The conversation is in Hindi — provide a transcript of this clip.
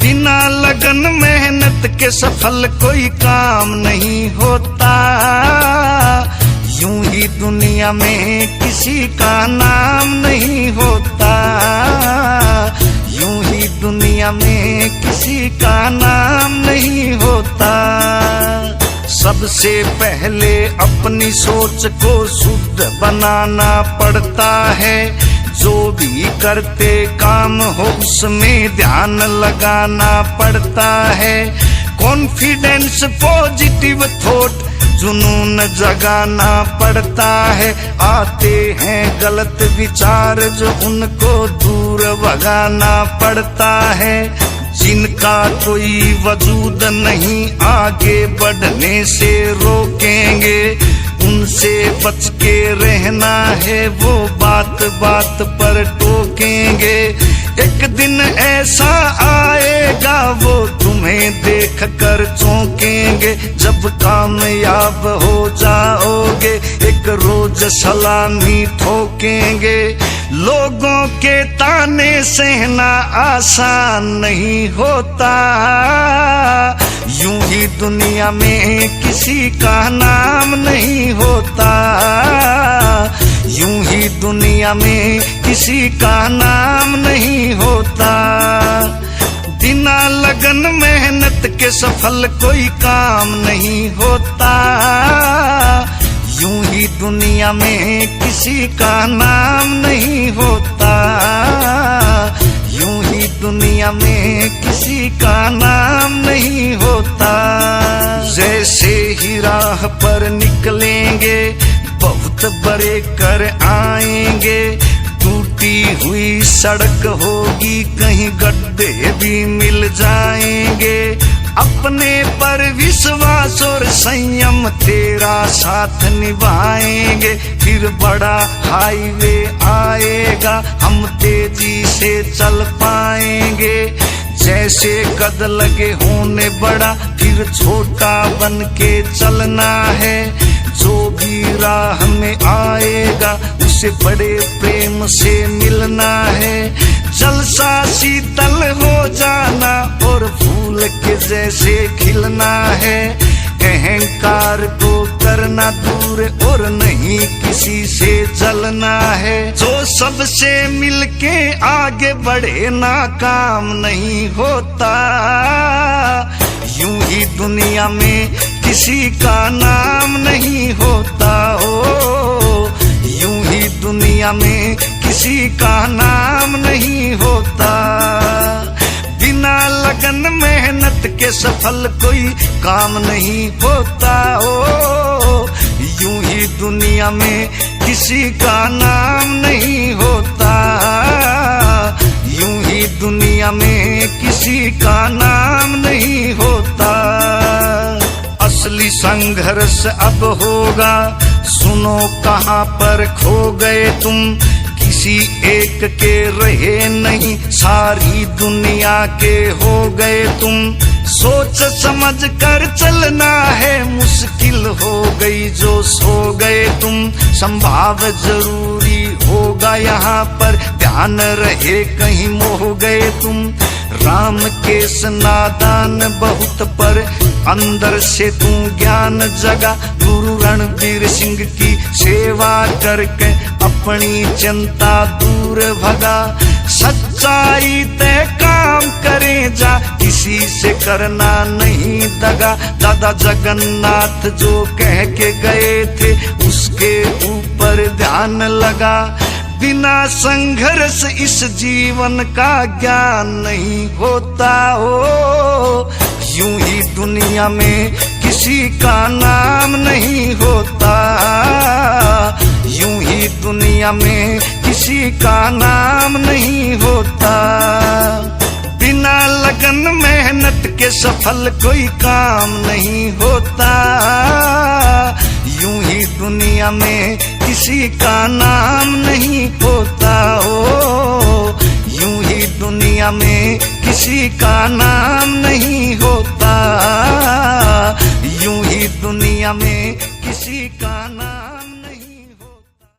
बिना लगन मेहनत के सफल कोई काम नहीं होता। यूं ही दुनिया में किसी का नाम नहीं होता। यूं ही दुनिया में किसी का नाम नहीं होता। सबसे पहले अपनी सोच को शुद्ध बनाना पड़ता है। जो भी करते काम हो उसमें ध्यान लगाना पड़ता है। कॉन्फिडेंस, पॉजिटिव थॉट, जुनून जगाना पड़ता है। आते हैं गलत विचार जो उनको दूर भगाना पड़ता है। जिनका कोई वजूद नहीं आगे बढ़ने से रोकेंगे, उनसे बच के रहना है, वो बात बात पर टोकेंगे। एक दिन ऐसा आएगा वो तुम्हें देख कर चौंकेंगे। जब कामयाब हो जाओगे एक रोज सलामी ठोकेंगे। लोगों के ताने सहना आसान नहीं होता। यूं ही दुनिया में किसी का नाम नहीं होता। यूं ही दुनिया में किसी का नाम नहीं होता। बिना लगन मेहनत के सफल कोई काम नहीं होता। यूं ही दुनिया में किसी का नाम नहीं होता। यूं ही दुनिया में किसी का नाम नहीं होता। जैसे ही राह पर निकलेंगे बहुत बड़े कर आएंगे। टूटी हुई सड़क होगी, कहीं गड्ढे भी मिल जाएंगे। अपने पर विश्वास और संयम तेरा साथ निभाएंगे। फिर बड़ा हाईवे आएगा, हम तेजी से चल पाएंगे। जैसे कद लगे होने बड़ा, फिर छोटा बन के चलना है। जो भी राह में आएगा उसे बड़े प्रेम से मिलना है। जलसा शीतल हो जाना और फूल के जैसे खिलना है। अहंकार को करना दूर और नहीं किसी से जलना है। जो सबसे मिलके आगे बढ़े नाकाम नहीं होता। यूं ही दुनिया में किसी का नाम नहीं होता। हो यूं ही दुनिया में किसी का नाम नहीं होता। बिना लगन मेहनत के सफल कोई काम नहीं होता। हो यूं ही दुनिया में किसी का नाम नहीं होता। यूं ही दुनिया में किसी का नाम नहीं होता। असली संघर्ष अब होगा, सुनो कहाँ पर खो गए तुम। किसी एक के रहे नहीं, सारी दुनिया के हो गए तुम। सोच समझ कर चलना है, मुश्किल हो गई जो सो गए तुम। संभाव जरूरी होगा यहाँ पर, ध्यान रहे कहीं मोह गए तुम। राम केस नादान बहुत पर अंदर से तू ज्ञान जगा। गुरु रणबीर सिंह की सेवा करके अपनी चिंता दूर भगा। सच्चाई तय काम करे जा, किसी से करना नहीं दगा। दादा जगन्नाथ जो कह के गए थे उसके ऊपर ध्यान लगा। बिना संघर्ष इस जीवन का ज्ञान नहीं होता। हो यूं ही दुनिया में किसी का नाम नहीं होता। यूं ही दुनिया में किसी का नाम नहीं होता। बिना लगन मेहनत के सफल कोई काम नहीं होता। यूं ही दुनिया में किसी का नाम नहीं होता। हो यूं ही दुनिया में किसी का नाम नहीं होता। यूं ही दुनिया में